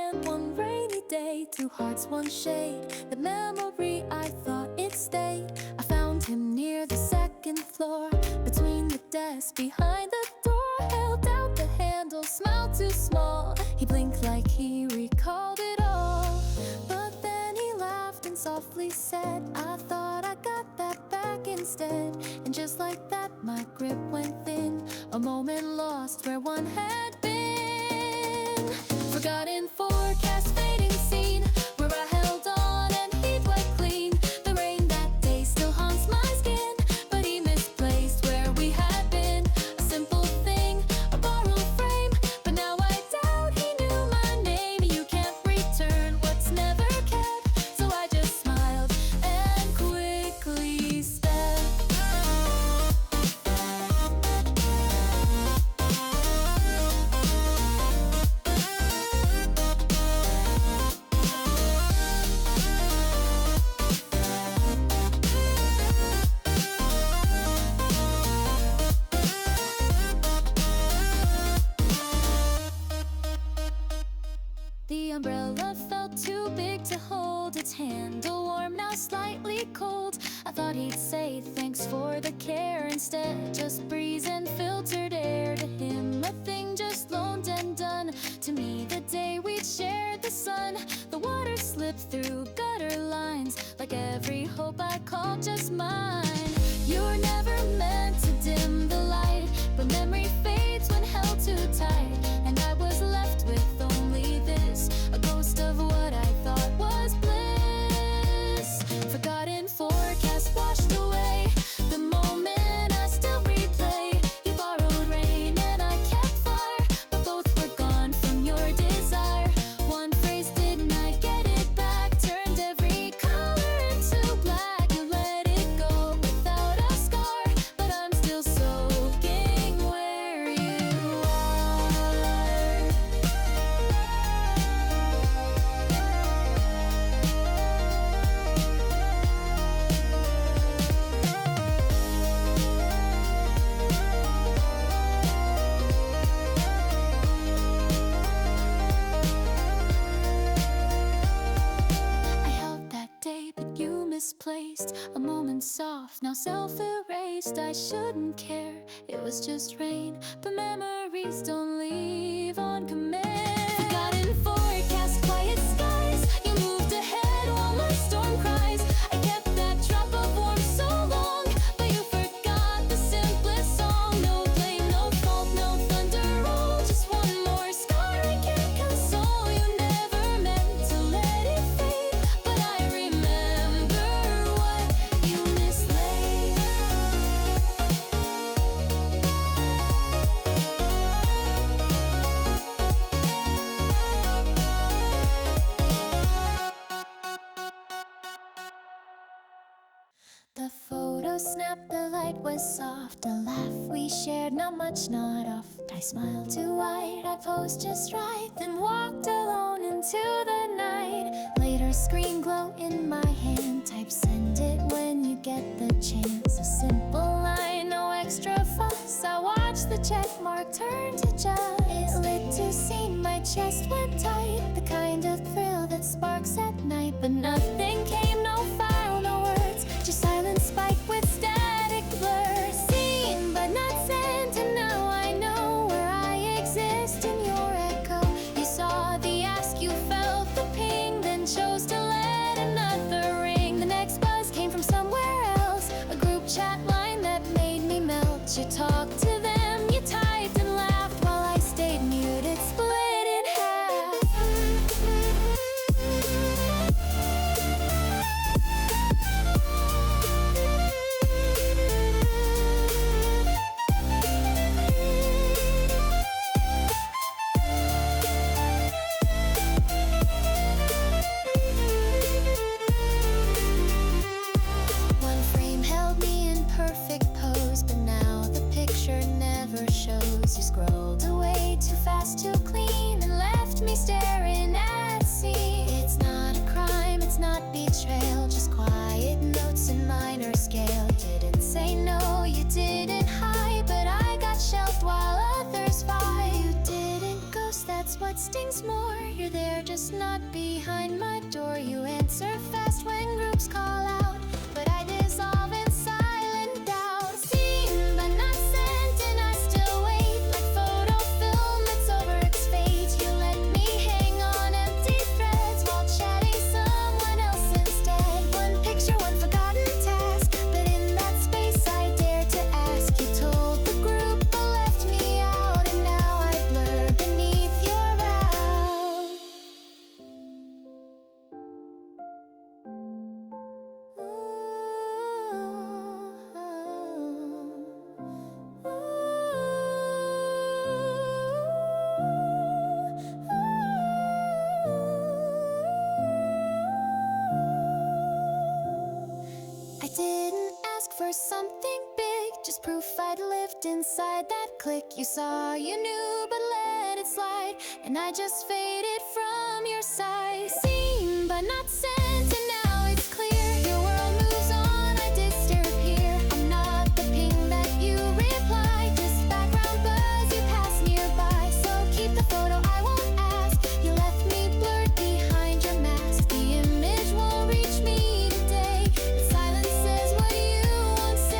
and one rainy day, two hearts, one shade. The memory I thought it stayed. I found him near the second floor, between the desks, behind the door. Held out the handle, smiled too small. He blinked like he recalled it all. But then he laughed and softly said, I thought I got that back instead. And just like that, my grip went thin. A moment lost where one had been. Forgotten forecast, fading scene, where I held on and he'd wiped clean. The rain that day still haunts my skin, but he misplaced where we had been. A simple thing, a borrowed frame, but now I doubt he knew my name. You can't return what's never kept, so I just smiled and quickly stepped. The umbrella felt too big to hold, its handle warm, now slightly cold. I thought he'd say thanks for the care, instead just breeze and filtered air. To him a thing just loaned and done, to me the day we'd shared the sun. The water slipped through gutter lines, like every hope I called just mine. You were never meant to dim the light, but memory fades when held too tight. And I was left with only this, a ghost of what I thought was bliss. Forgotten forecast washed away, the moment I still replay. You borrowed rain and I kept fire, but both were gone from your desire. One phrase didn't I get it back, turned every color into black. You let it go without a scar, but I'm still soaking where you are. I held that day, but you misplaced a moment soft, now self-erased. I shouldn't care, it was just rain, but memories don't leave on command. Forgotten forecast, quiet skies, you moved ahead while my storm cries. I kept that drop of warmth so long, but you forgot the simplest song. No blame, no fault, no thunder roll, just one more scar I can't console. You never meant to let it fade, but I remember what you mislaid. The photo snapped, the light was soft. A laugh we shared, not much, not oft. I smiled too wide, I posed just right, then walked alone into the night. Later screen glow in my hand, type send it when you get the chance. A simple line, no extra fuss. I watched the check mark turn to just. It lit to see my chest went tight, the kind of thrill that sparks at night. But nothing came, no file, no words, just silence spike with static blur. Seen but not sent, and now I know where I exist in your echo. You saw the ask, you felt the ping, then chose to let another ring. The next buzz came from somewhere else, a group chat line that made me melt. You talked to them, you typed and laughed while I stayed muted, split in half. instincts more. You're there, just not behind my door. You answer fast when groups call out, but I dissolve in silent doubt. Seen but not sent, and I still wait like photo film that's over its fate. You let me hang on empty threads while chatting someone else instead. One picture, one forgotten task, but in that space I dare to ask. You told the group but left me out, and now I blur beneath your brow. I didn't ask for something big, just proof I'd lived inside that click. You saw, you knew, but let it slide, and I just faded from your side. Seen but not sent, and now it's clear. Your world moves on, I disappear. I'm not the ping that you reply, just background buzz you pass nearby. So keep the photo, I won't ask. You left me blurred behind your mask. The image won't reach me today. The silence says what you won't say.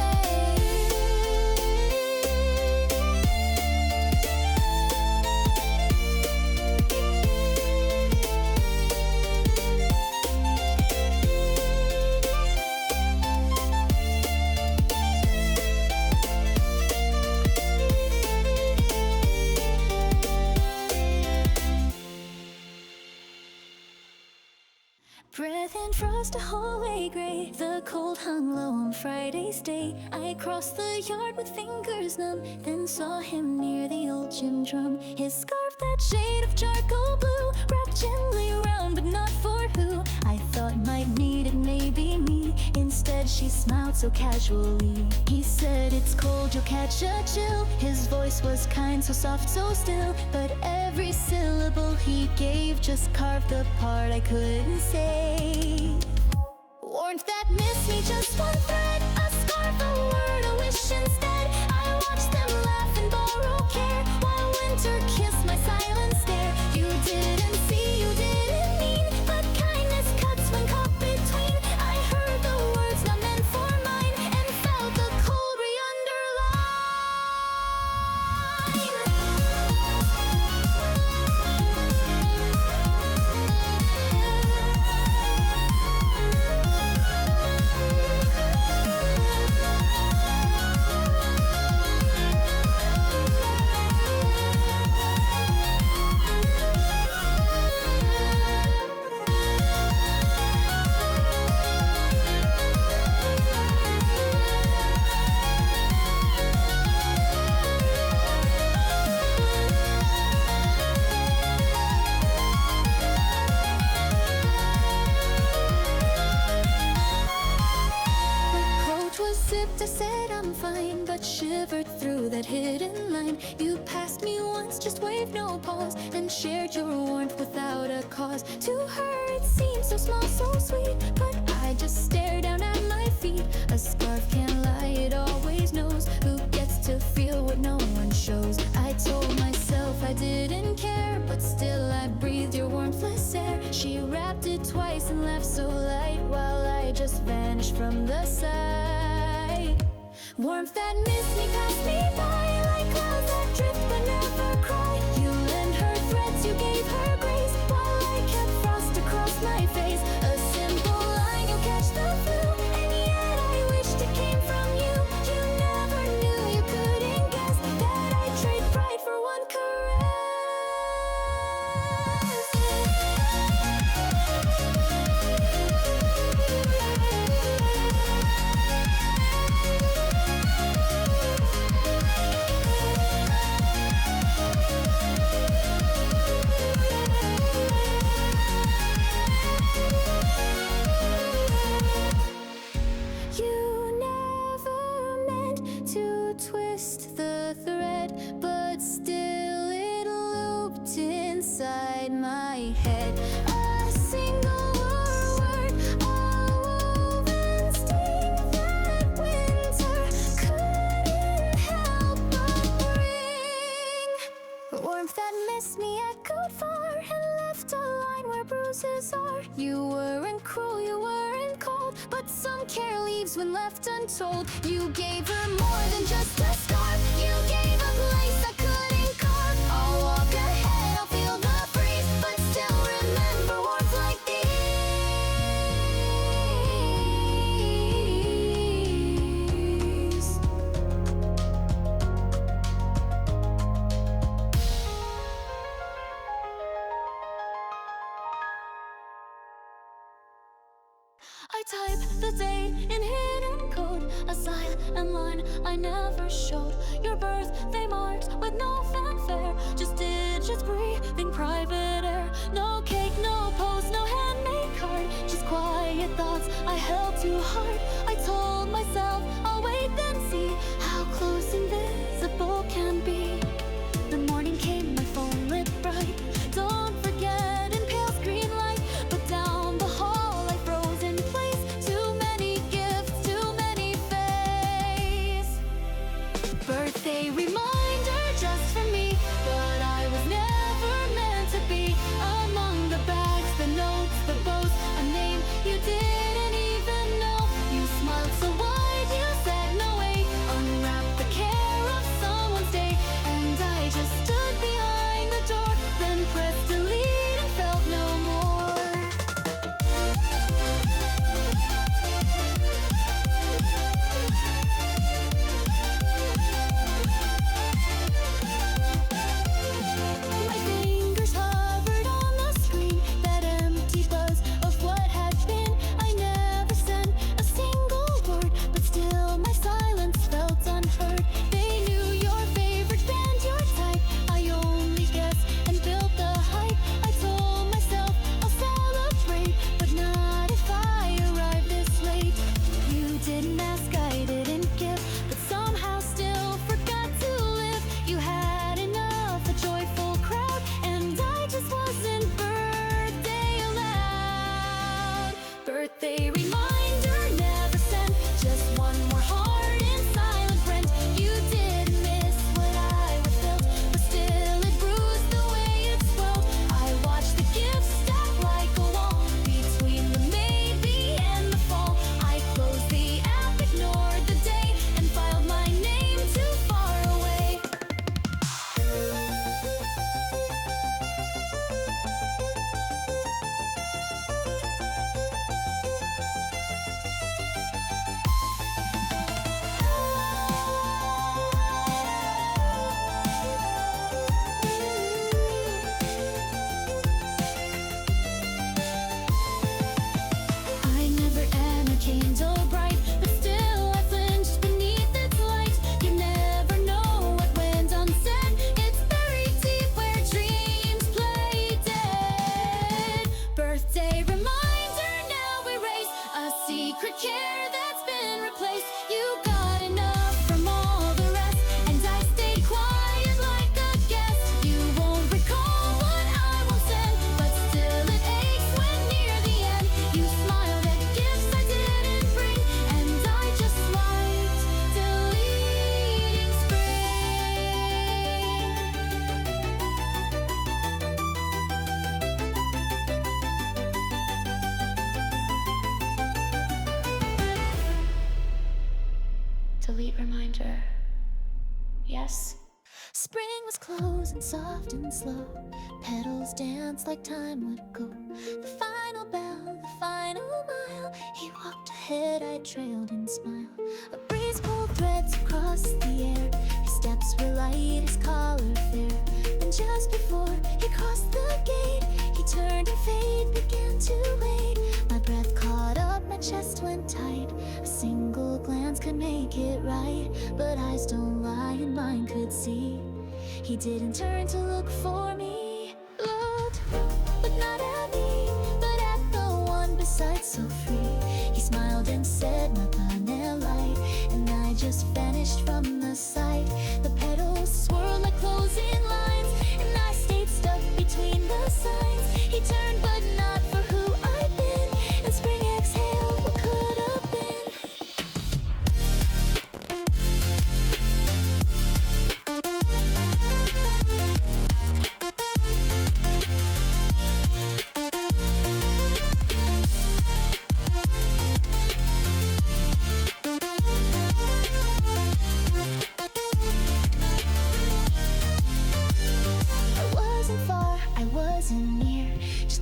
Breath and frost, a hallway gray. The cold hung low on Friday's day. I crossed the yard with fingers numb, then saw him near the old gym drum. His scarf, that shade of charcoal blue, wrapped gently around, but not for who I thought might need it, maybe me. Instead, she smiled so casually. He said, it's cold, you'll catch a chill. His voice was kind, so soft, so still, but every syllable he gave just carved the part I couldn't say. Warmth that missed me, just one thread, a scarf, a word, a wish instead. I watched them laugh and borrow care, while winter kissed my silent stare. You didn't see, you didn't mean, but kindness cuts when caught between. I heard the words not meant for mine, and felt the cold I said I'm fine, but shivered through that hidden line. You passed me once, just waved no pause, and shared your warmth without a cause. To her it seemed so small, so sweet, but I just stared down at my feet. A scarf can't lie, it always knows who gets to feel what no one shows. I told myself I didn't care, but still I breathed your warmthless air. She wrapped it twice and left so light, while I just vanished from the sight. Warmth that missed me, passed me by, like clouds that drift but never cry. You lent her threads, you gave her grace, while I kept frost across my face. A simple line, you'll catch the flu, and yet I wished it came from you. You never knew, you couldn't guess that I'd trade pride for one caress. roses are. You weren't cruel, you weren't cold, but some care leaves when left untold. You gave her more than just a scarf. You gave a place I couldn't carve. I'll walk ahead, I'll feel the breeze, but still remember warmth like these. I type the date in hidden code, a silent line I never showed. Your birthday marked with no fanfare, just digits breathing private air. No cake, no post, no handmade card, just quiet thoughts I held too hard. I told myself I'll wait and see how close invisible can be. The morning came, my phone lit bright. Don't forget in pale screen light, but down the hall I froze in place. Too many gifts, too many faces. Birthday reminder just for me, but I was never meant to be among the bags, the notes, the boasts, a name you didn't even know. You smiled so wide, you said no way. Unwrap the care of someone's day, and I just stood behind the door, then pressed delete and felt no more. My fingers hovered on the screen, that empty buzz of what had been. I never sent a single word, but still my silence felt unheard. They knew your favorite band, your type. I only guessed and built the hype. I told myself I'll celebrate, but not if I arrive this late. You didn't ask, I didn't give, but somehow still forgot to live. You had enough, a joyful crowd, and I just wasn't birthday allowed. Birthday reminder never sent, just one more heart in silent print. You didn't miss what I would felt, but still it bruised the way it swelled. I watched the gifts stack like a wall between the maybe and the fall. I closed the app, ignored the day, and filed my name too far away. I never am a candle bright, but still I flinched beneath its light. You never know what went unsaid. It's buried deep where dreams play dead. Birthday reminder now erase, a secret care that's been replaced. You got enough from all the rest, and I stayed quiet like a guest. You won't recall what I won't send, but still it aches when near the end. You smiled at gifts I didn't bring, and I just swiped, deleting spring. Delete reminder. Yes. Spring was close and soft and slow. Petals danced like time would go. The final bell, the final mile. He walked ahead, I trailed and smiled. A breeze pulled threads across the air. His steps were light, his collar fair. And just before he crossed the gate, he turned and fate began to wait. My breath caught up, my chest went tight. A single glance could make it right, but eyes don't lie and mine could see. He didn't turn to look for me. Looked, but not at me, but at the one beside, so free. He smiled and said, "Mapanel light," and I just vanished from the sight. The petals swirled like closing lines, and I stayed stuck between the signs. He turned, but not for who I'd been, and spring exhaled what could have been.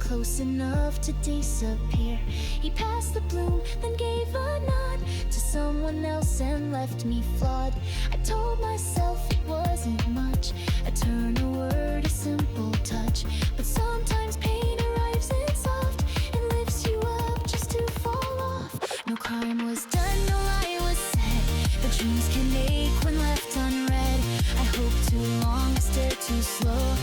close enough to disappear. He passed the bloom, then gave a nod to someone else and left me flawed. I told myself it wasn't much, a turn, a word, a simple touch. But sometimes pain arrives in soft and lifts you up just to fall off. No crime was done, no lie was said, but dreams can ache when left unread. I hope too long, I stare too slow,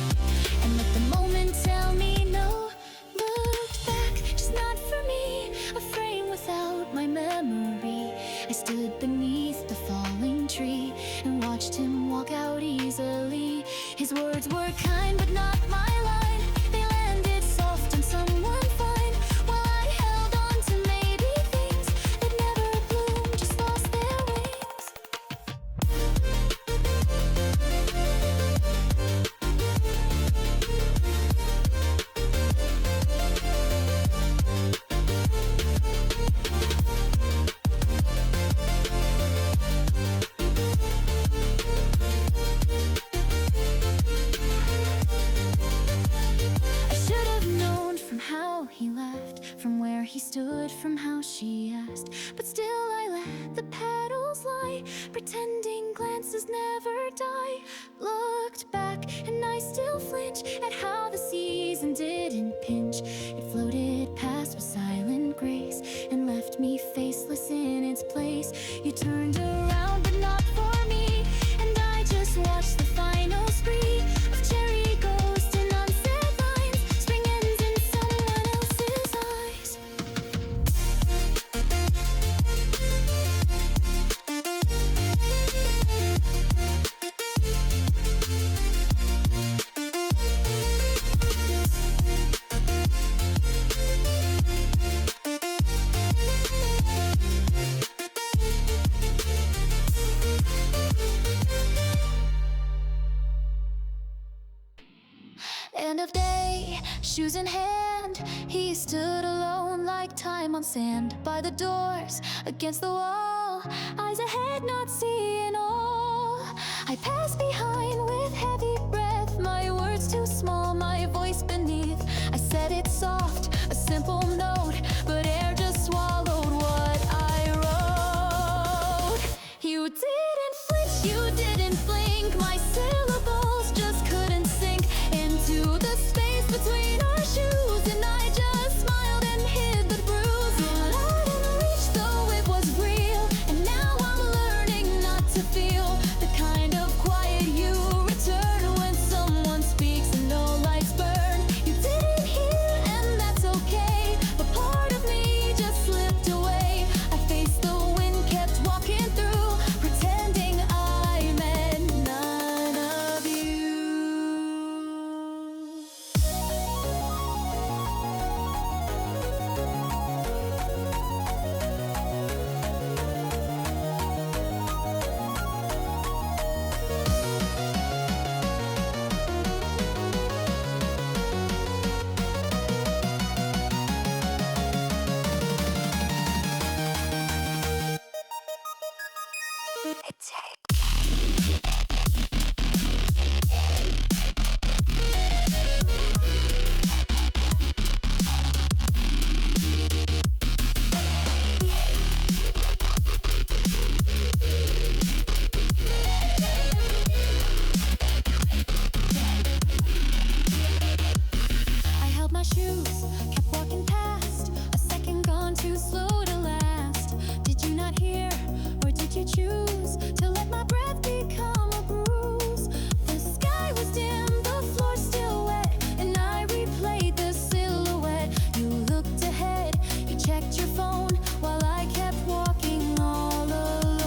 and let the moment tell me no. Looked back, just not for me, a frame without my memory. I stood beneath the falling tree and watched him walk out easily. His words were kind but not my line. They landed soft on someone fine, while I held on to maybe things that never bloomed, just lost their wings. I should have known from how he left, from where he stood, from how she asked. But still I let the petals lie, pretending glances never die. Looked back and I still flinch at how the season didn't pinch. It floated past with silent grace and left me faceless in its place. You turned around but not for me, and I just watched the final spree of cherry ghosts and unsaid lines. Spring ends in someone else's eyes. End of day, shoes in hand, he stood alone like time on sand. By the doors, against the wall, eyes ahead not seeing all. I pass behind with heavy breath, my words too small, my voice beneath. I said it soft, a simple note, but air just swallowed what I wrote. You didn't flinch, you didn't blink, my syllables just couldn't sink into the space between our shoes, and I just smiled and hid the bruise. But I didn't reach, though it was real, and now I'm learning not to feel the kind of quiet you return when someone speaks and no lights burn. You didn't hear, and that's okay, but part of me just slipped away. I faced the wind, kept walking through, pretending I meant none of you. I held my shoes, kept walking past, a second gone too slow to last. Did you not hear, or did you choose to let my breath become a bruise? The sky was dim, the floor still wet, and I replayed the silhouette. You looked ahead, you checked your phone, while I kept walking all alone.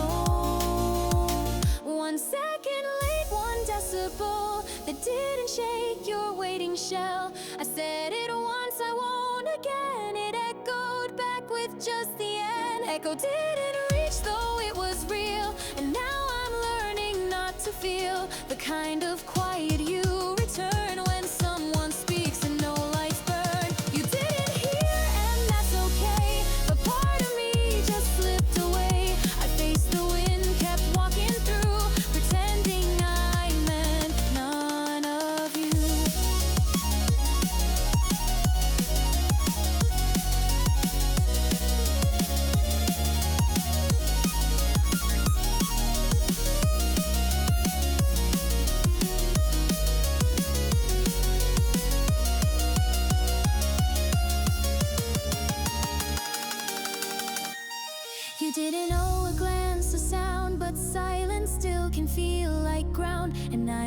1 second late, 1 decibel that didn't shake your waiting shell. I said it once, I won't again. It echoed back with just the end. Echo didn't reach, though it was real, and now I'm learning not to feel the kind of quiet you return when someone speaks and no lights burn. You didn't hear, and that's okay, but part of me just slipped away. I faced the wind, kept walking through, pretending I meant none of you.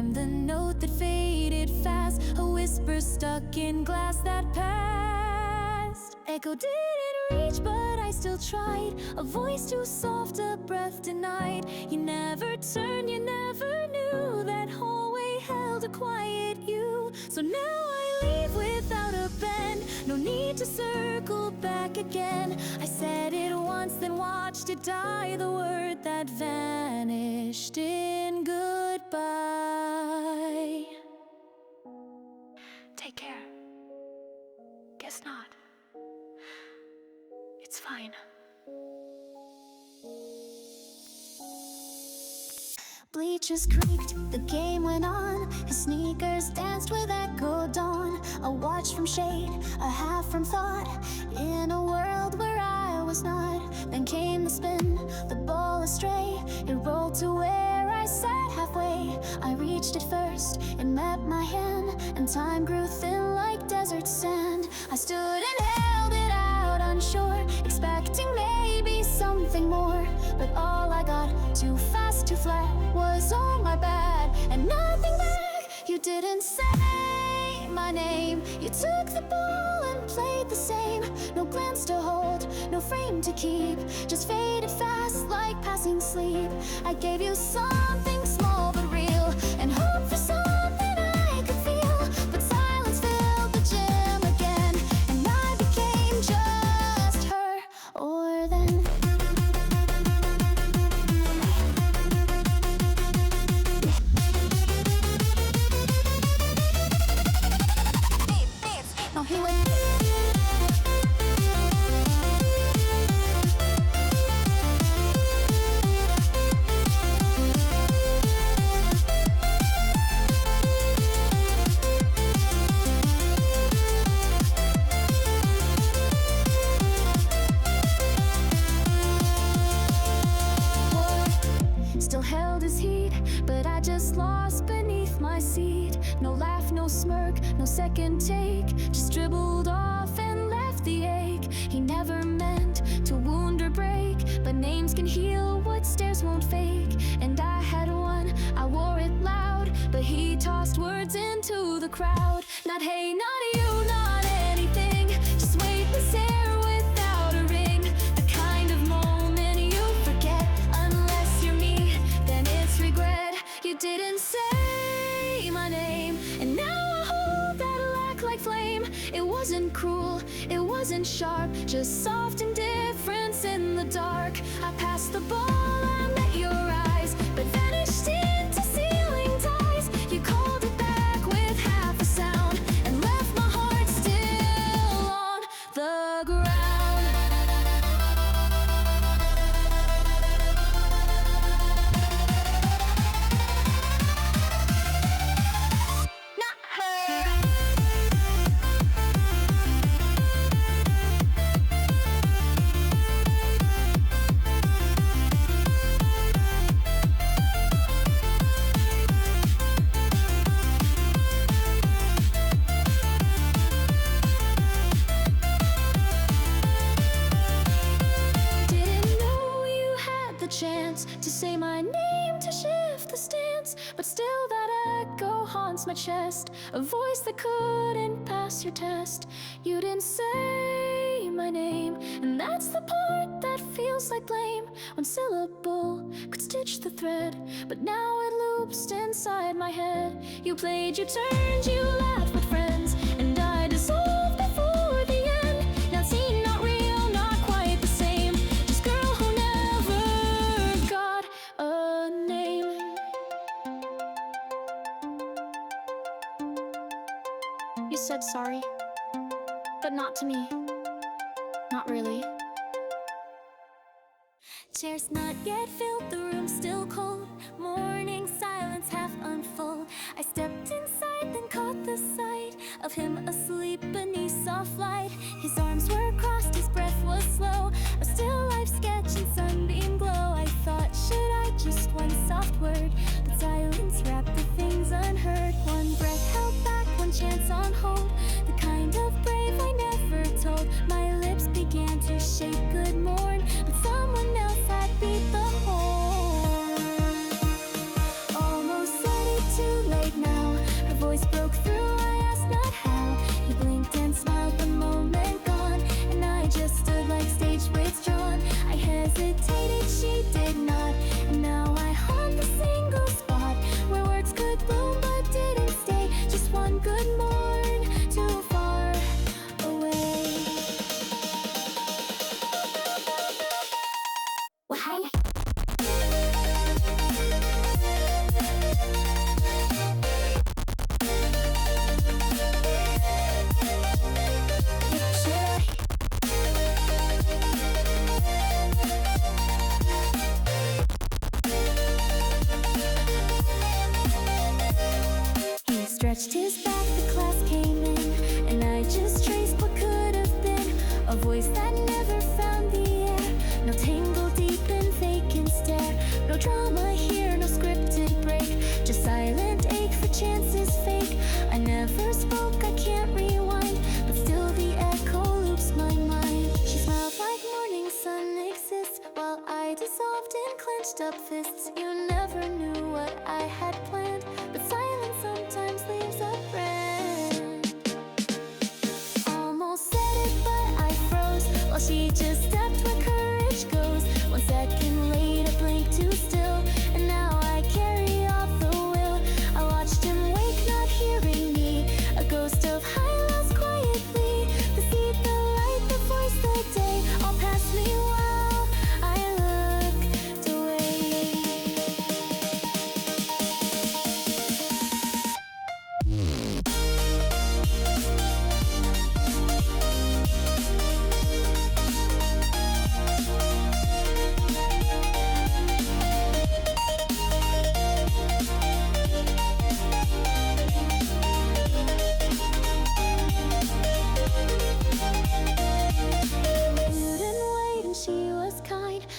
I'm the note that faded fast, a whisper stuck in glass that passed. Echo didn't reach, but I still tried. A voice too soft, a breath denied. You never turned, you never knew that hallway held a quiet you. So now I leave without a bend. No need to circle back again. I said it once, then watched it die. The word that vanished in goodbye. Take care. Guess not. It's fine. Bleachers creaked, the game went on. His sneakers danced with echo dawn. A watch from shade, a half from thought. In a world where I was not. Then came the spin, the ball astray. It rolled to where I sat halfway. I reached it first, it met my hand. And time grew thin like desert sand. I stood and held it out unsure, expecting maybe something more. But all I got, too fast, too flat, was all my bad and nothing back. You didn't say my name. You took the ball and played the same. No glance to hold, no frame to keep, just faded fast like passing sleep. I gave you something small but real, and hope for something I could feel. But silence filled the gym again, and I became just her or then. Now he went. Still held his heat, but I just lost beneath my seat. No laugh, no smirk, no second take, just dribbled off and left the ache. He never meant to wound or break, but names can heal what stares won't fake. And I had one, I wore it loud, but he tossed words into the crowd. Not hey, not you, not anything, just weightless air without a ring. The kind of moment you forget, unless you're me, then it's regret. You didn't say my name, and now I hold that lack like flame. It wasn't cruel, it wasn't sharp, just soft indifference in the dark. I passed the ball, I met your eyes, but vanished into ceiling ties. You called it back with half a sound, and left my heart still on the ground. Not her. Didn't know you had the chance to say my name, to shift the stance, but still that echo haunts my chest, a voice that couldn't pass your test. You didn't say my name, and that's the part that feels like blame. One syllable could stitch the thread, but now it loops inside my head. You played, you turned, you laughed with friends, and I dissolved before the end. Not seen, not real, not quite the same, just girl who never got a name. You said sorry, but not to me. Not really. Chairs not yet filled, the room still cold. Morning silence half unfold. I stepped inside, then caught the sight of him asleep beneath soft light. His arms were crossed, his breath was slow, a still life sketch in sunbeam glow. I thought, should I just one soft word, but silence wrapped the things unheard. One breath held back, one chance on hold, the kind of brave I never told. My lips began to shake good morn, but someone else had beat the horn. Almost said it too late. pushed his back, the class came in, and I just traced what could have been. A voice that never found the air. No tangle deep in vacant stare. No drama here, no scripted break. Just silent ache for chances fake. I never spoke, I can't rewind, but still the echo loops my mind. She smiled like morning sun exists, while I dissolved in clenched up fists. You never knew what I had planned, but silence sometimes leaves a friend. Almost said it, but I froze, while she just stepped where courage goes. 1 second later, blink too still, and now I carry off the will. I watched him wake, not hearing me, a ghost of high lost quietly. The seed, the light, the voice, the day, all past me while I looked away.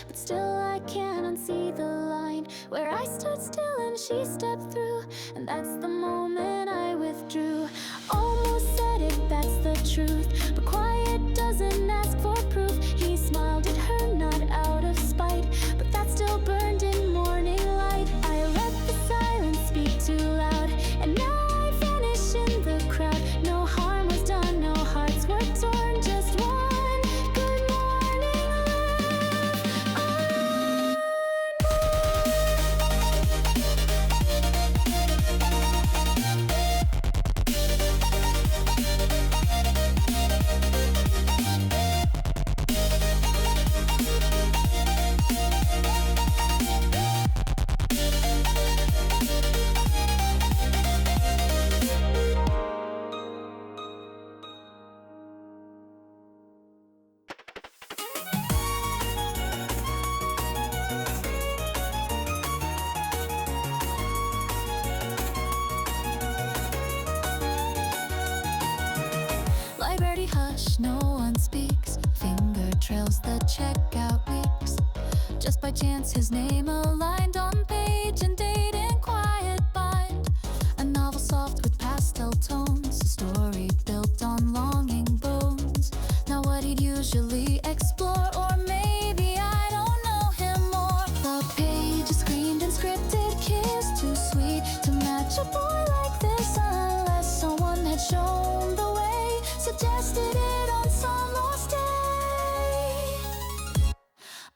But still I can't unsee the line where I stood still and she stepped through, and that's the moment I withdrew. Almost said it, that's the truth, but quiet doesn't ask for proof. He smiled at her, not out of spite, but that still burned in morning light. I let the silence speak too loud, and now I vanish in the crowd. No harm was done, no hearts were torn, just one good morning love. Library hush, no one speaks. Finger trails the checkout weeks. Just by chance, his name aligned on page and date in quiet bind. A novel soft with pastel tones, a story built on longing bones. Not what he'd usually explore, or maybe I don't know him more. The page is screened and scripted, kiss too sweet to match a boy like this, unless someone had shown the way, suggested it on some lost day.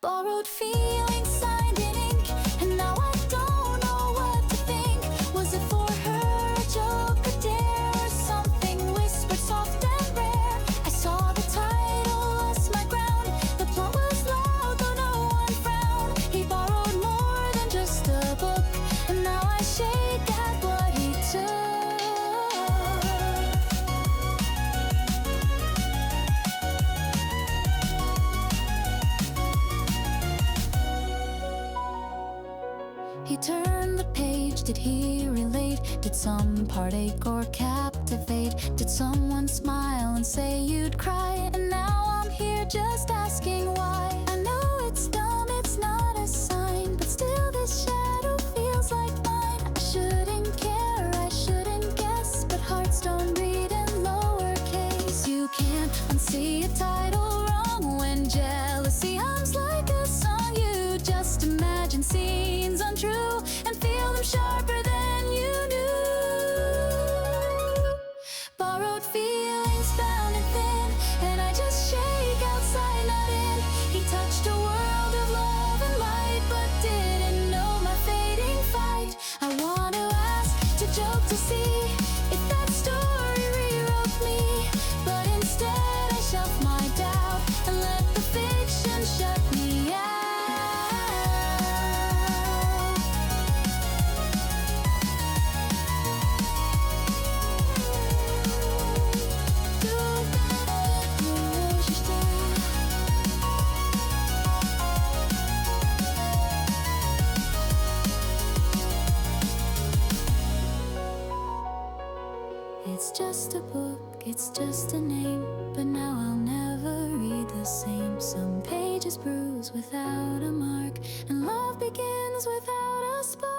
Borrowed feelings signed in ink, and now I don't know what to think. Was it for her, a joke, a dare, or something whispered soft and rare? I saw the title, lost my ground. The plot was loud, though no one frowned. He borrowed more than just a book, and now I shake at what he took. He turned the page, did he relate? Did some heartache or captivate? Did someone smile and say you'd cry? And now I'm here just asking why. I know it's dumb, it's not a sign, but still this shadow feels like mine. I shouldn't care, I shouldn't guess, but hearts don't read in lowercase. You can't unsee a title wrong when jealousy hums like a song. You just imagine scenes untrue and feel them sharper than you knew. Borrowed feelings bound and thin, and I just shake outside, not in. He touched a world of love and light, but didn't know my fading fight. I want to ask, to joke, to see if that story rewrote me, but instead I shelf my doubt and let the fiction shut me out. without a mark, and love begins without a spark.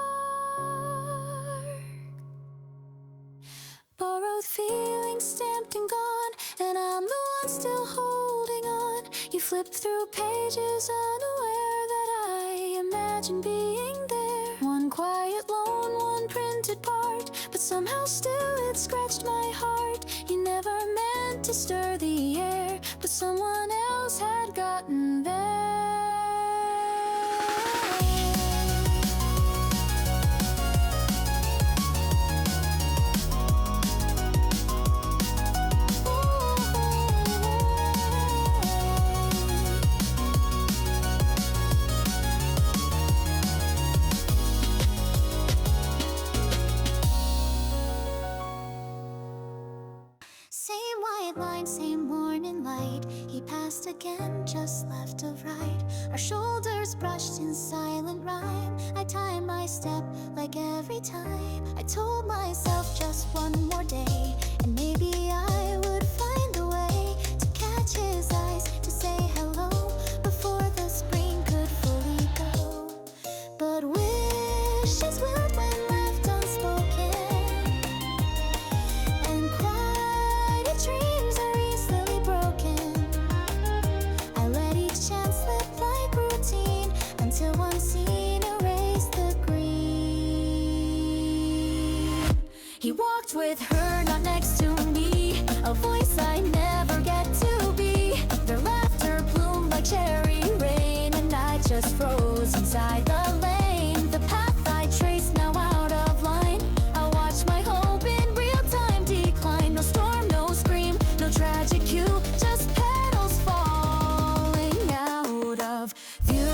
Borrowed feelings stamped and gone, and I'm the one still holding on. You flip through pages unaware that I imagine being there. One quiet loan, one printed part, but somehow still it scratched my heart. You never meant to stir the air, but someone else had gotten there. Same white line, same morning light. He passed again, just left of right. Our shoulders brushed in silent rhyme. I timed my step like every time. I told myself just one more day, and maybe I would find a way to catch his eyes, to say hello before the spring could fully go. But wishes will when left unspoken, and quiet dreams are easily broken. I let each chance slip like routine until one scene erased the green. He walked with her, not next to me, a voice I never get to be. Their laughter bloomed like cherry rain, and I just froze inside the lane. The path I traced now out of line. I watched my hope in real time decline. No storm, no scream, no tragic cue, just petals falling out of view.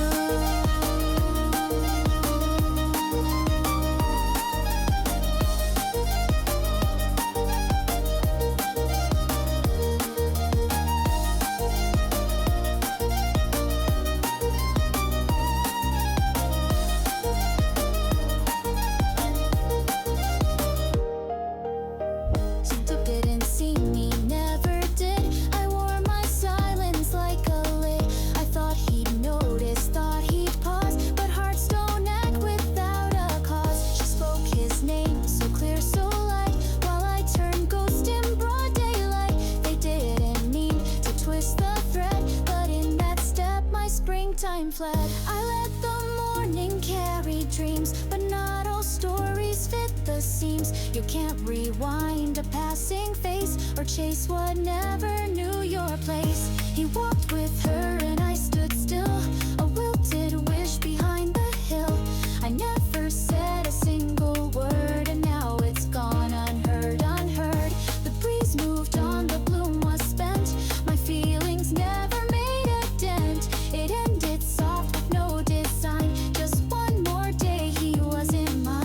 Santa didn't see me, never did. I wore my silence like a lid. I thought he'd notice, thought he'd pause, but hearts don't act without a cause. She spoke his name, so clear, so light, while I turned ghost in broad daylight. They didn't mean to twist the thread, but in that step my springtime fled. I let the morning carry dreams, but not all stories fit the seams. You can't rewind a passing face or chase what never knew your place. He walked with her and I stood still, a wilted wish behind the hill. I never said a single word, and now it's gone unheard, unheard. The breeze moved on, the bloom was spent. My feelings never made a dent. It ended soft with no design. Just one more day he wasn't mine.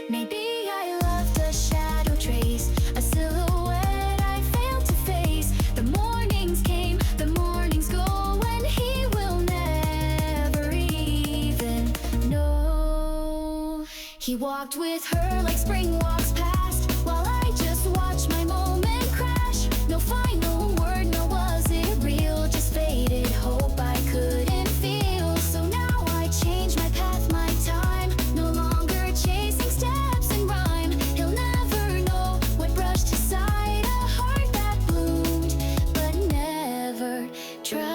Maybe I left a shadow trace, a silhouette I failed to face. The mornings came, the mornings go, and he will never even know. He walked with her like spring walks past, while I just watched my moment crash. No final word, no was it real, just faded hope I couldn't feel. So now I change my path, my time, no longer chasing steps in rhyme. He'll never know what brushed aside a heart that bloomed but never tried.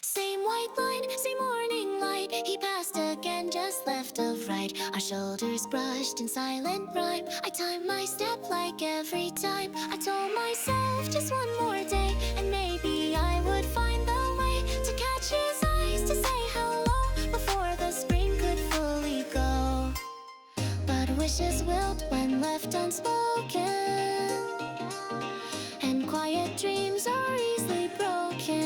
Same white line, same morning light. He passed again, just left of right. Our shoulders brushed in silent rhyme. I timed my step like every time. I told myself just one more day, and maybe I would find the way to catch his eyes, to say hello before the spring could fully go. But wishes wilt when left unspoken, and quiet dreams are easily broken.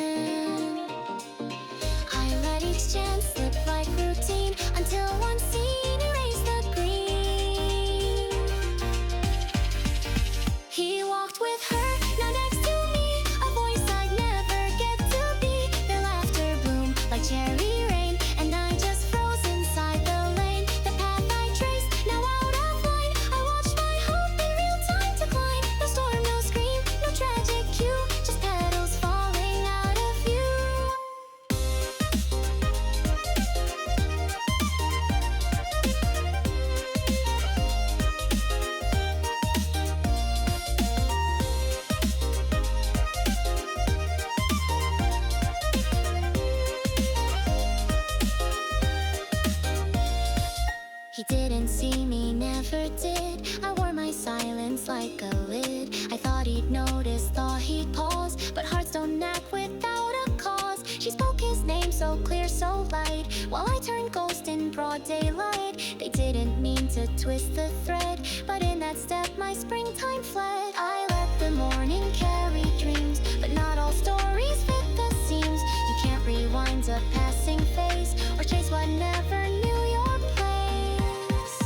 thought he'd notice, thought he'd pause, but hearts don't act without a cause. She spoke his name so clear, so light, while I turned ghost in broad daylight. They didn't mean to twist the thread, but in that step my springtime fled. I let the morning carry dreams, but not all stories fit the seams. You can't rewind a passing phase, or chase what never knew your place.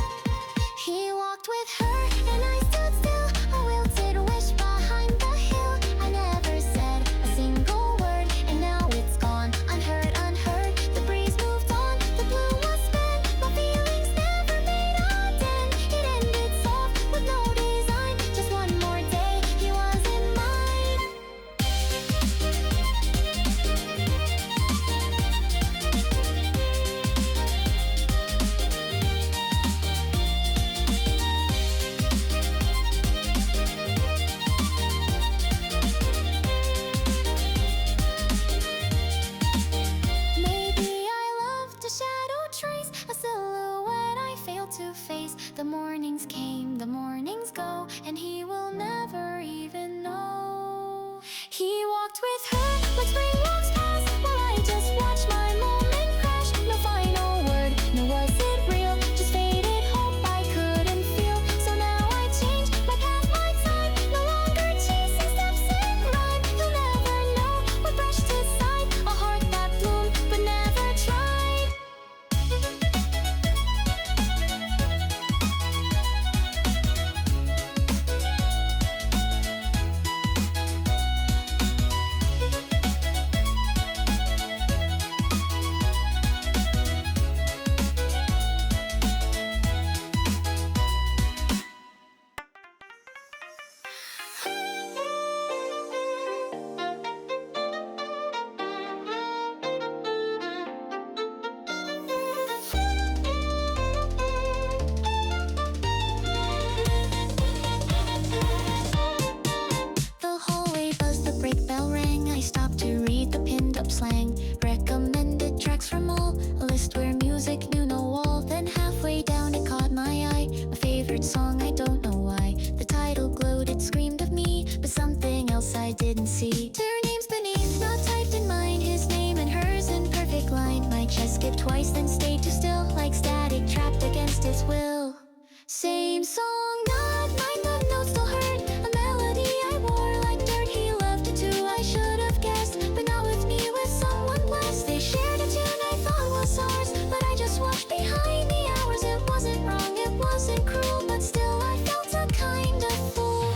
He walked with her and I stood still, a wilted wish behind the hill. I never said a single word, and now it's gone, unheard, unheard. The breeze moved on, the blue was spent, my feelings never made a dent. It ended soft with no design, just one more day, he wasn't mine. Maybe I loved a shadow trace, a silhouette I failed to face. The mornings came, the mornings go, and he will never even know. He walked with her like spring walks past, while I just watched my moment crash. No final word, no was it real, just faded hope I couldn't feel. So now I change my path, my time, no longer chasing steps in rhyme. You'll never know what brushed aside, a heart that bloomed but never tried. The hallway buzzed, the break bell rang. I stopped to read the pinned up slang. Recommended tracks from all, a list where music knew no wall. Then halfway down it caught my eye, my favorite song, I don't know why. The title glowed, it screamed of me, but something else I didn't see. Their names beneath, not typed in mine, his name and hers in perfect line. My chest skipped twice, then stayed too still, like static trapped against its will. Same song, not mine, the notes still hurt. A melody I wore like dirt. He loved it too, I should have guessed, but not with me, with someone blessed. They shared a tune I thought was ours, but I just watched behind the hours. It wasn't wrong, it wasn't cruel, but still I felt a kind of fool.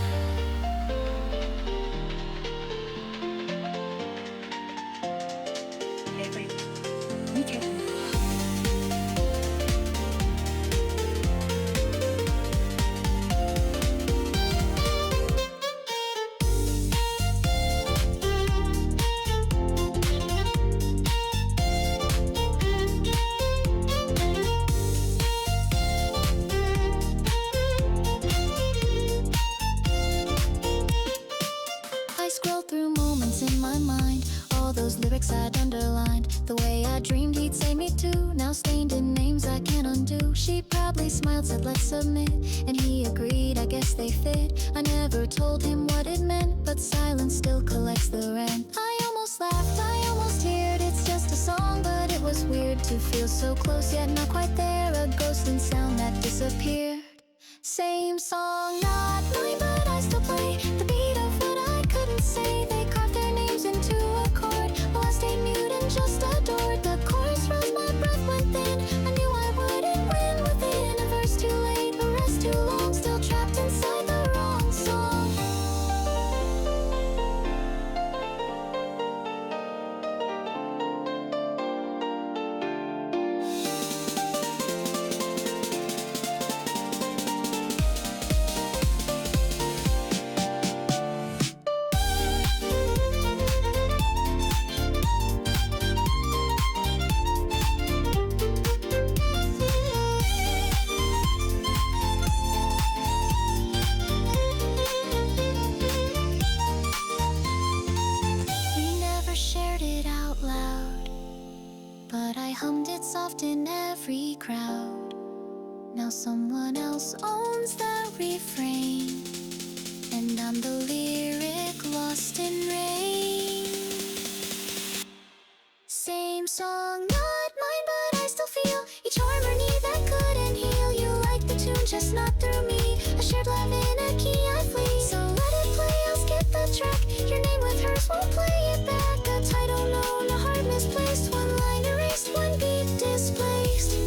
I scrolled through moments in my mind, all those lyrics I'd underlined. The way I dreamed he'd say me too, now stained in names I can't undo. She probably smiled, said let's submit, and he agreed, I guess they fit. I never told him what it meant, but silence still collects the rent. I almost laughed, I almost teared, it's just a song, but it was weird to feel so close yet not quite there. A ghost and sound that disappeared. Same song, not mine, but I still play the beat of what I couldn't say. They carved their names into a chord, while I stayed mute and just adored. The chorus rose, my breath went thin, I knew I wouldn't win within. A verse too late, a rest too long, still trapped inside the wrong song. soft in every crowd. Now someone else owns the refrain, and and I'm the lyric lost in rain. Same song, not mine, but I still feel each harmony that couldn't heal. You like the tune, just not through me. A shared love in a key I flee. So let it play, I'll skip the track. Your name with hers won't play it back. A title known, a heart misplaced. One line erased, one beat displaced.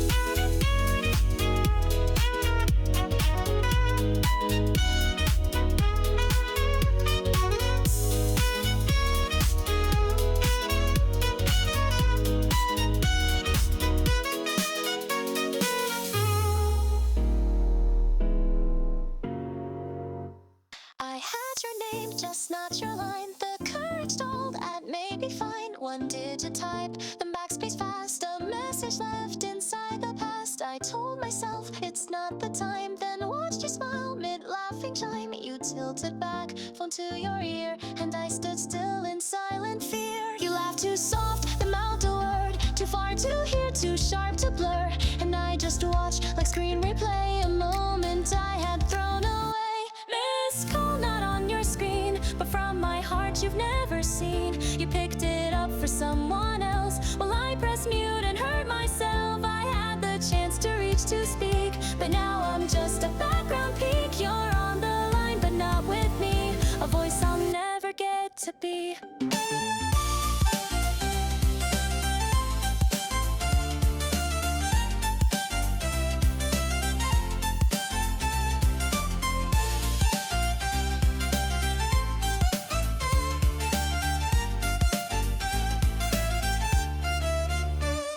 I had your name, just not your line. The courage stalled at maybe fine. One digit type, then backspace fast. A message left inside the past. I told myself it's not the time. Then watched you smile mid-laughing chime. You tilted back, phone to your ear, and I stood still in silent fear. You laughed too soft, then mouthed a word. Too far to hear, too sharp to blur. And I just watched like screen replay. A moment I had thrown away. Missed call, not on your screen, but from my heart you've never seen. You picked it up for someone else. Well, I pressed mute and hurt myself. I had the chance to reach to speak, but now I'm just a background peak. You're on the line, but not with me. A voice I'll never get to be.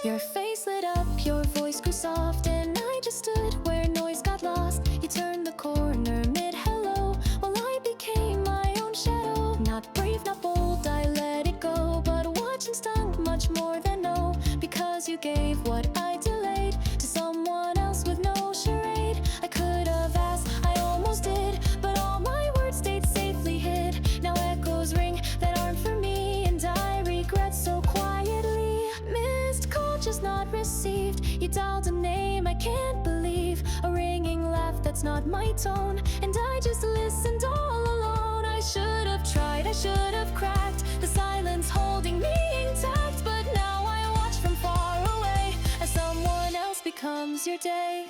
Your face lit up, your voice grew soft, and I just stood where noise got lost. You turned the corner mid-hello, while I became my own shadow. Not brave, not bold, I let it go, but watching stung much more than no, because you gave what I delayed to someone else with no charade. I could have asked, I almost did, but all my words stayed safely hid. Now echoes ring that aren't for me, and I regret so quietly. Missed call, just not received. You dialed a name I can't believe. A ringing laugh that's not my tone, and I just listened all alone. I should have tried, I should have cracked the silence holding me intact, but now I watch from far away as someone else becomes your day.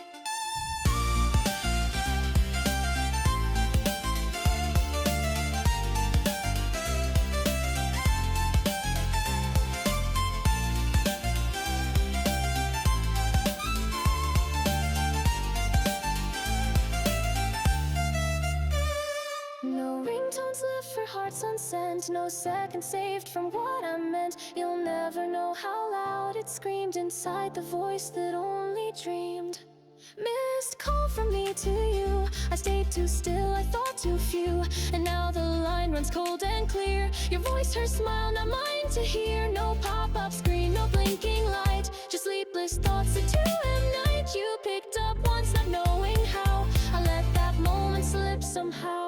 No ringtones left for hearts unsent, no second saved from what I meant. You'll never know how loud it screamed inside the voice that only dreamed. Missed call from me to you. I stayed too still, I thought too few, and now the line runs cold and clear. Your voice, her smile, not mine to hear. No pop-up screen, no blinking light, just sleepless thoughts at 2 a.m. night. You picked up once, not knowing how. I let that moment slip somehow.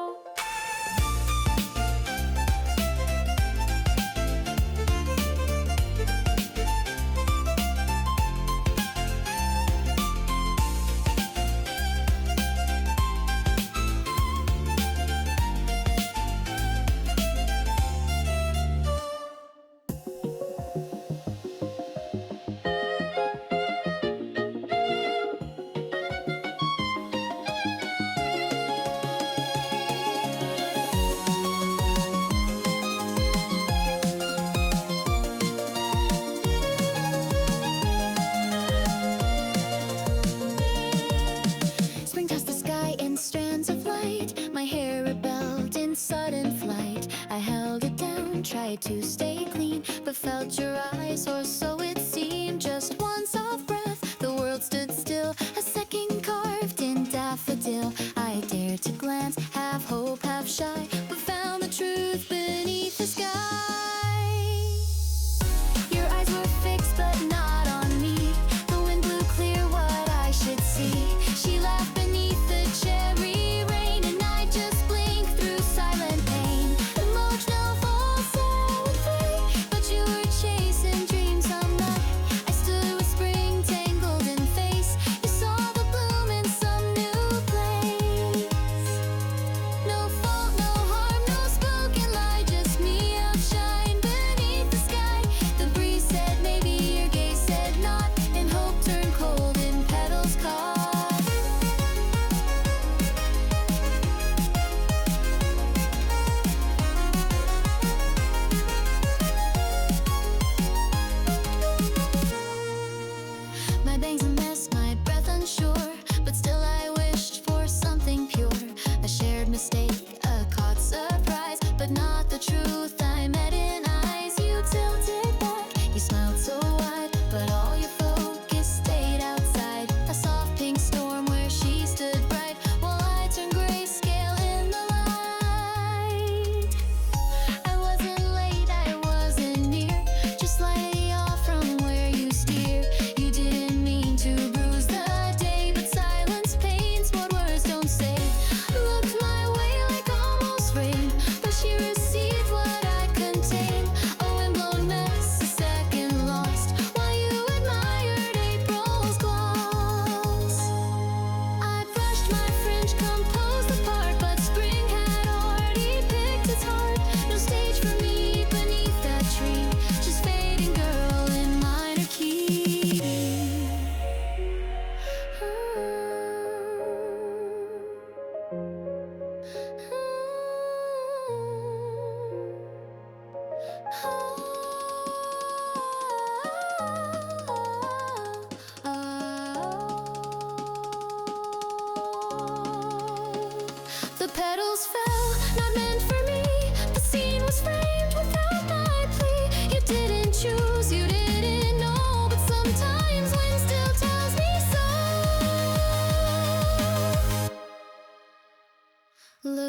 Tried to stay clean, but felt your eyes, or so it seemed. Just one soft breath, the world stood still. A second carved in daffodil. I dared to glance, half hope, half shy, but found the truth beneath the sky. Your eyes were fixed, but not on me. The wind blew clear what I should see. She laughed beneath the cherry rain, and I just blinked through silent pain. Emotional falls out, but you were chasing dreams all night. I stood whispering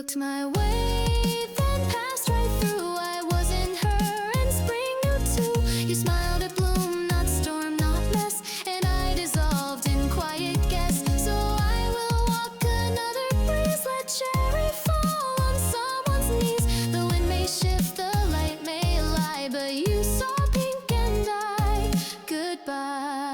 looked my way, then passed right through. I wasn't her, and spring knew too. You smiled at bloom, not storm, not mess, and I dissolved in quiet guess. So I will walk another breeze, let cherry fall on someone's knees. The wind may shift, the light may lie, but you saw pink and I, goodbye.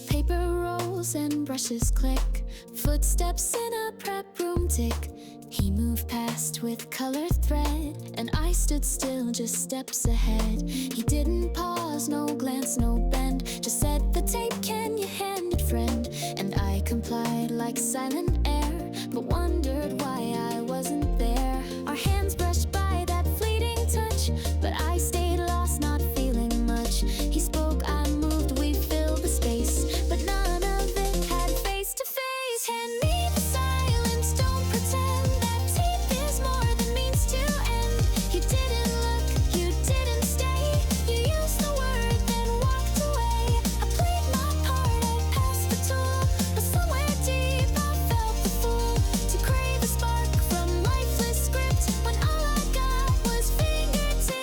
Paper rolls and brushes click, footsteps in a prep room tick. He moved past with colored thread, and I stood still just steps ahead. He didn't pause, no glance, no bend, just said the tape, can you hand it, friend? And I complied like silent air, but wondered why I wasn't there. Our hands brushed by, that fleeting touch, but I stayed lost, not feeling much. He spoke, I moved, we filled the space, but none of it had face to face. Hand me the silence, don't pretend that tape is more than means to end. You didn't look, you didn't stay, you used the word then walked away. I played my part, I passed the tool, but somewhere deep I felt the fool to crave a spark from lifeless script when all I got was fingertips.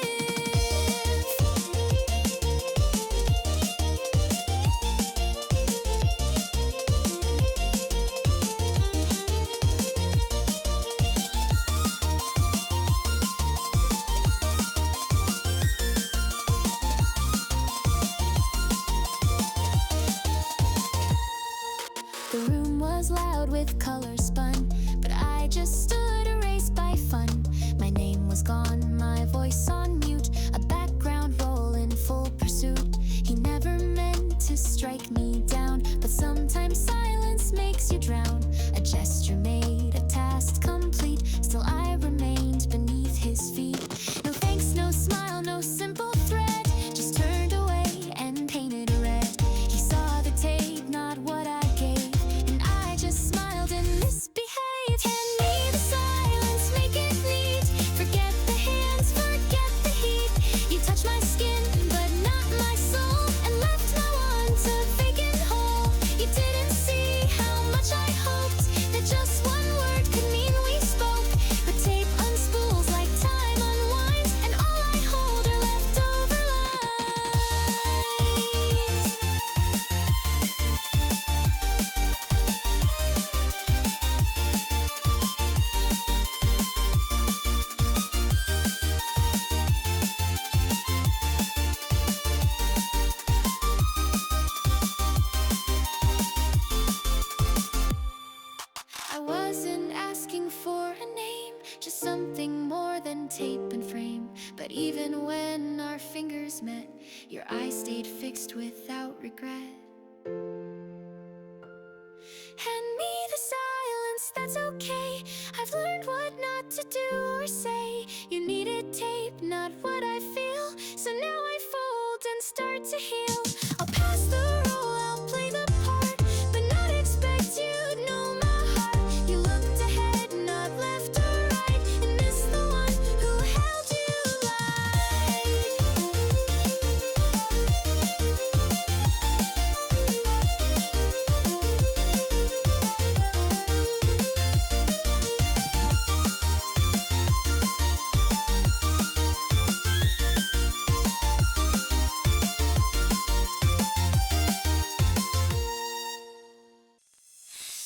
The room was loud with color spun, but I just stood erased by fun. My name was gone, my voice on mute, a background role in full pursuit. He never meant to strike me down, but sometimes silence makes you drown. A gesture made, a task complete, still I remained beneath his feet. No thanks, no smile, no simple thread, just turned away and painted red. He saw the tape, not what I gave, and I just smiled and misbehaved. Hand me the silence, make it neat, forget the hands, forget the heat. You touched my skin, but not my soul, and left my want a vacant hole. You didn't see how much I hoped that just one word could mean we spoke, but tape unspools like time unwinds, and all I hold are leftover lines. I wasn't asking for a name, just something more than tape and frame. But even when our fingers met, your eyes stayed fixed without regret. Hand me the silence, that's okay. I've learned what not to do or say. You needed tape, not what I feel, so now I fold and start to heal. I'll pass the role, I'll play the part, but not expect you'd know my heart. You looked ahead, not left or right, and missed the one who held you light.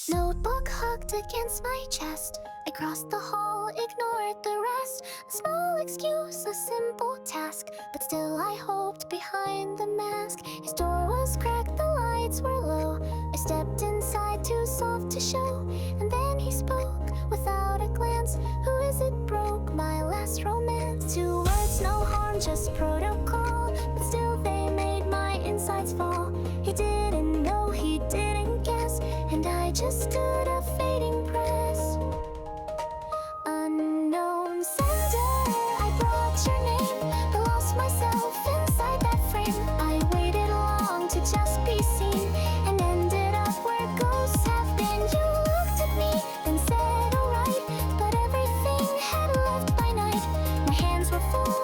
Notebook hugged against my chest. I crossed the hall, ignored the rest. A small excuse, a simple task, but still I hoped behind the mask. His door was cracked, the lights were low. I stepped inside, too soft to show, and then he spoke without a glance. Who is it broke my last romance? 2 words, no harm, just protocol, but still they made my insides fall. He didn't know, he didn't guess, and I just stood a fading press. Unknown sender, I brought your name, but lost myself inside that frame. I waited long to just be seen, and ended up where ghosts have been. You looked at me, then said alright, but everything had left by night. My hands were full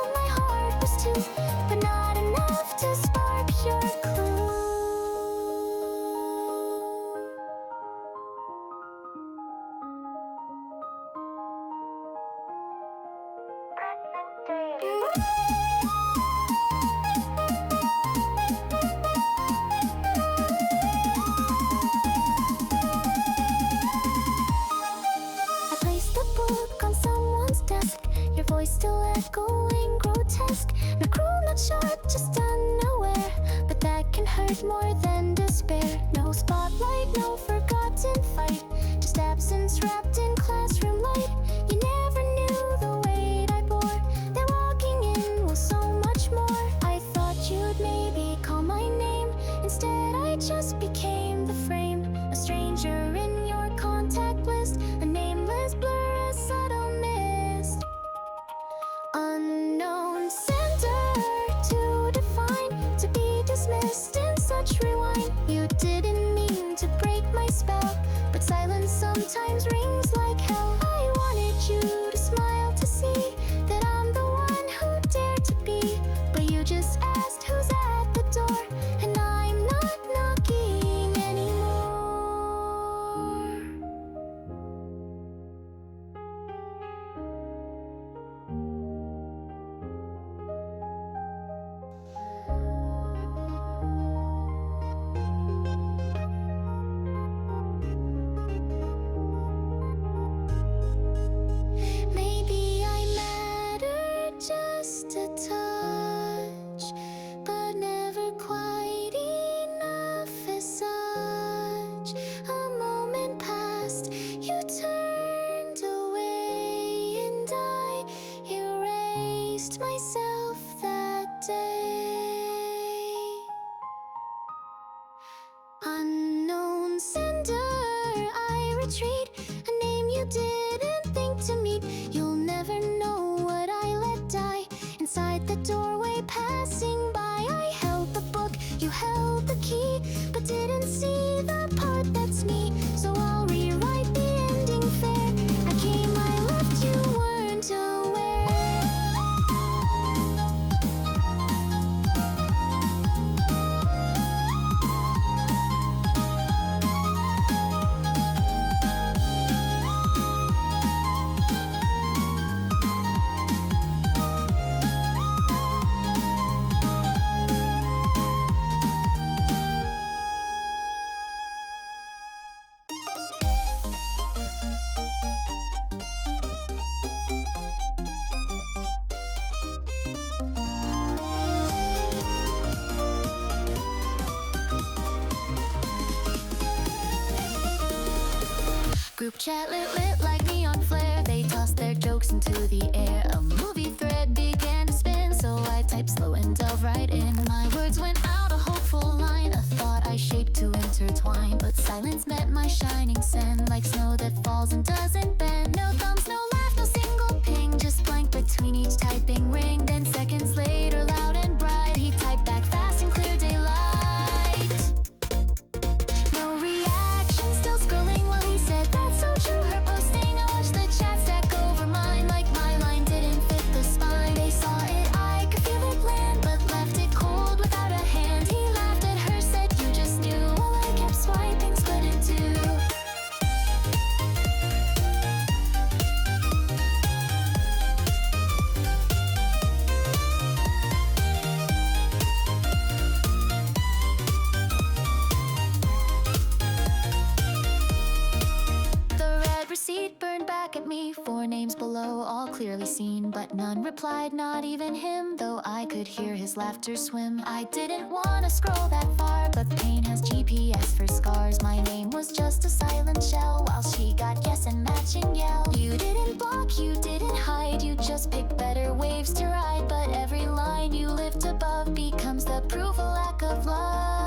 not sharp, just unaware, but that can hurt more than despair. No spotlight, no forgotten fight, just absence wrapped in classroom light. You never knew the weight I bore, that walking in was so much more. I thought you'd maybe call my name, instead I just became the frame. A stranger in your contact list, a nameless blur, a subtle mist. Unknown sender to define, to be dismissed in such rewind. You didn't mean to break my spell, but silence sometimes rings like hell. I wanted you to smile to see that I'm the one who dared to be, but you just asked who's at the door, and I'm not knocking anymore. Maybe I mattered just a touch, but never quite enough as such. A moment passed, you turned away, and I erased myself that day. Unknown sender, I retreat, a name you didn't think to meet. You'll never know what I let die inside the doorway passing by. I held the book, you held the key, but didn't see the part that's me. So I'll rewrite the ending fair. I came, I left, you weren't aware. Group chat lit like neon flare. They tossed their jokes into the air. A movie thread began to spin, so I typed slow and dove right in. My words went out, a hopeful line, a thought I shaped to intertwine. But silence met my shining send, like snow that falls and doesn't bend. No thumbs, no laugh, no single ping, just blank between each typing ring. Then seconds later, loud and bright, he typed back fast in clear daylight. No reaction, still scrolling while he said, "That's so true." Her posting, I watched the chat stack over mine, like my line didn't fit the spine. They saw it, I could feel it land, but left it cold without a hand. He laughed at her, said, "You just knew," while I kept swiping, split in two. The red receipt burned back at me, 4 names below, all clearly seen, but none replied, not even him, though I could hear his laughter swim. I didn't wanna scroll that far, but pain has GPS for scars. My name was just a silent shell, while she got yes and matching yell. You didn't block, you didn't hide, you just picked better waves to ride. But every line you lift above becomes the proof of lack of love.